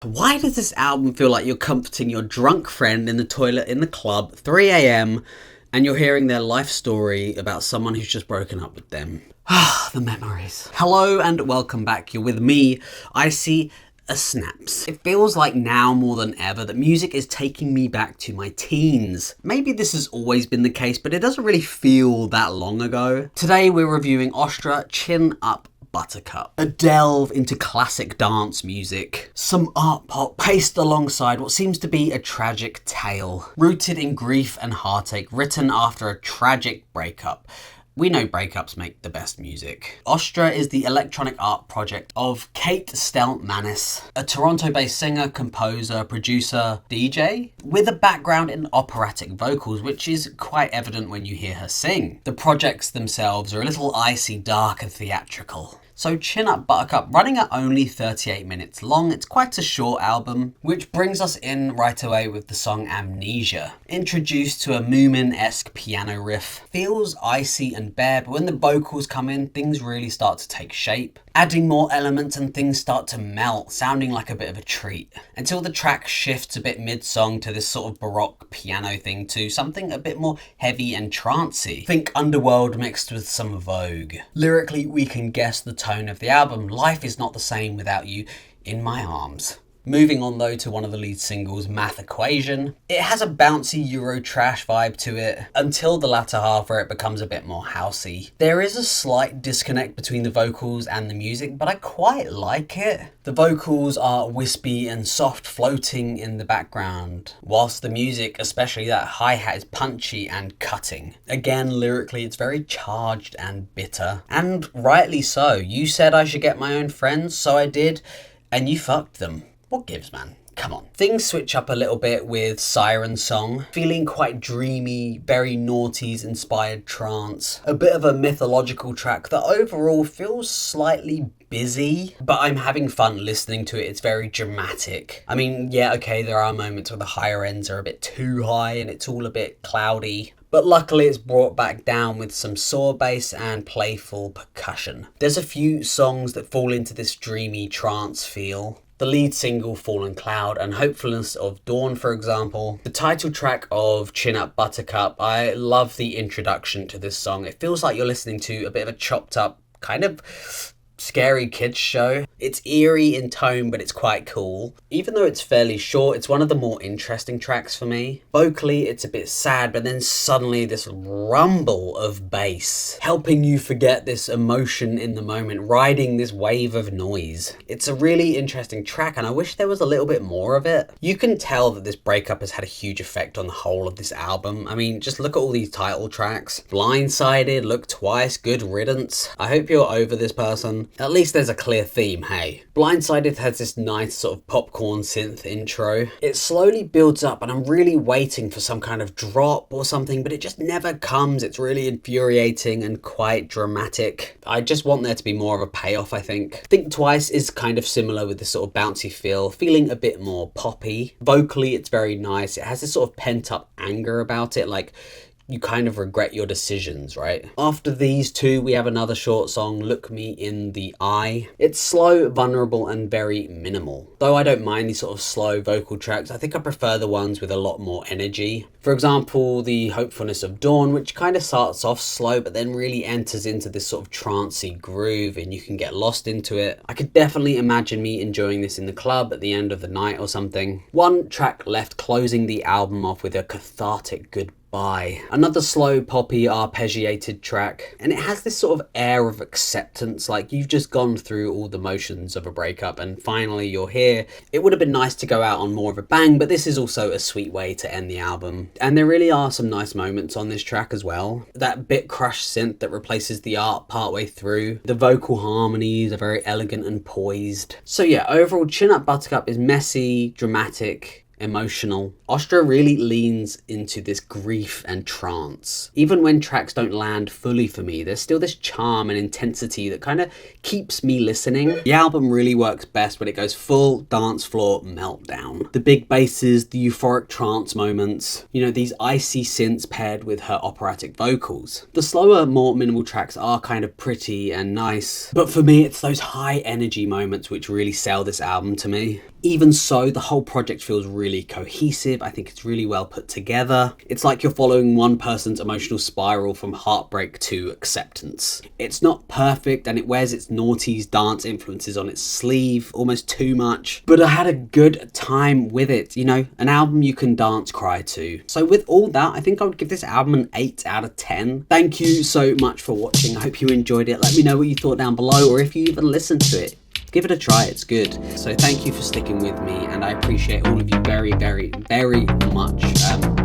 Why does this album feel like you're comforting your drunk friend in the toilet in the club, 3 a.m, and you're hearing their life story about someone who's just broken up with them? Ah, the memories. Hello and welcome back. You're with me, Icy a Snaps. It feels like now more than ever that music is taking me back to my teens. Maybe this has always been the case, but it doesn't really feel that long ago. Today we're reviewing Austra, Chin Up Buttercup. A delve into classic dance music. Some art pop paced alongside what seems to be a tragic tale. Rooted in grief and heartache, written after a tragic breakup. We know breakups make the best music. Austra is the electronic art project of Kate Stelmanis, a Toronto-based singer, composer, producer, DJ, with a background in operatic vocals, which is quite evident when you hear her sing. The projects themselves are a little icy, dark and theatrical. So Chin Up Buttercup, running at only 38 minutes long, it's quite a short album, which brings us in right away with the song Amnesia. Introduced to a Moomin-esque piano riff, feels icy and bare, but when the vocals come in, things really start to take shape. Adding more elements and things start to melt, sounding like a bit of a treat. Until the track shifts a bit mid-song to this sort of baroque piano thing to something a bit more heavy and trancey. Think Underworld mixed with some Vogue. Lyrically, we can guess the tone of the album. Life is not the same without you in my arms. Moving on though to one of the lead singles, Math Equation. It has a bouncy Euro trash vibe to it until the latter half where it becomes a bit more housey. There is a slight disconnect between the vocals and the music, but I quite like it. The vocals are wispy and soft, floating in the background, whilst the music, especially that hi-hat, is punchy and cutting. Again, lyrically, it's very charged and bitter, and rightly so. You said I should get my own friends, so I did, and you fucked them. What gives, man? Come on. Things switch up a little bit with Siren Song, feeling quite dreamy, very noughties inspired trance. A bit of a mythological track that overall feels slightly busy, but I'm having fun listening to it. It's very dramatic. I mean, yeah, okay, there are moments where the higher ends are a bit too high and it's all a bit cloudy. But luckily it's brought back down with some saw bass and playful percussion. There's a few songs that fall into this dreamy trance feel. The lead single, Fallen Cloud, and Hopefulness of Dawn, for example. The title track of Chin Up Buttercup, I love the introduction to this song. It feels like you're listening to a bit of a chopped up, kind of scary kids show. It's eerie in tone, but it's quite cool. Even though it's fairly short, it's one of the more interesting tracks for me. Vocally, it's a bit sad, but then suddenly this rumble of bass, helping you forget this emotion in the moment, riding this wave of noise. It's a really interesting track, and I wish there was a little bit more of it. You can tell that this breakup has had a huge effect on the whole of this album. I mean, just look at all these title tracks. Blindsided, Look Twice, Good Riddance. I hope you're over this person. At least there's a clear theme, hey. Blindsided has this nice sort of popcorn synth intro. It slowly builds up and I'm really waiting for some kind of drop or something, but it just never comes. It's really infuriating and quite dramatic. I just want there to be more of a payoff, I think. Think Twice is kind of similar with this sort of bouncy feel, feeling a bit more poppy. Vocally, it's very nice. It has this sort of pent up anger about it, like you kind of regret your decisions, right? After these two, we have another short song, Look Me in the Eye. It's slow, vulnerable, and very minimal. Though I don't mind these sort of slow vocal tracks, I think I prefer the ones with a lot more energy. For example, the Hopefulness of Dawn, which kind of starts off slow, but then really enters into this sort of trancey groove, and you can get lost into it. I could definitely imagine me enjoying this in the club at the end of the night or something. One track left, closing the album off with a cathartic goodbye. Another slow, poppy, arpeggiated track, and it has this sort of air of acceptance, like you've just gone through all the motions of a breakup and finally you're here. It would have been nice to go out on more of a bang, but this is also a sweet way to end the album. And there really are some nice moments on this track as well. That bit crushed synth that replaces the art partway through. The vocal harmonies are very elegant and poised. So yeah, overall, Chin Up Buttercup is messy, dramatic, emotional. Austra really leans into this grief and trance. Even when tracks don't land fully for me, there's still this charm and intensity that kind of keeps me listening. The album really works best when it goes full dance floor meltdown. The big basses, the euphoric trance moments, you know, these icy synths paired with her operatic vocals. The slower, more minimal tracks are kind of pretty and nice, but for me it's those high energy moments which really sell this album to me. Even so, the whole project feels really cohesive. I think it's really well put together. It's like you're following one person's emotional spiral from heartbreak to acceptance. It's not perfect, and it wears its noughties dance influences on its sleeve, almost too much, but I had a good time with it. You know, an album you can dance cry to. So with all that, I think I would give this album an 8 out of 10. Thank you so much for watching. I hope you enjoyed it. Let me know what you thought down below, or if you even listened to it. Give it a try, it's good. So thank you for sticking with me, and I appreciate all of you very, very, very much.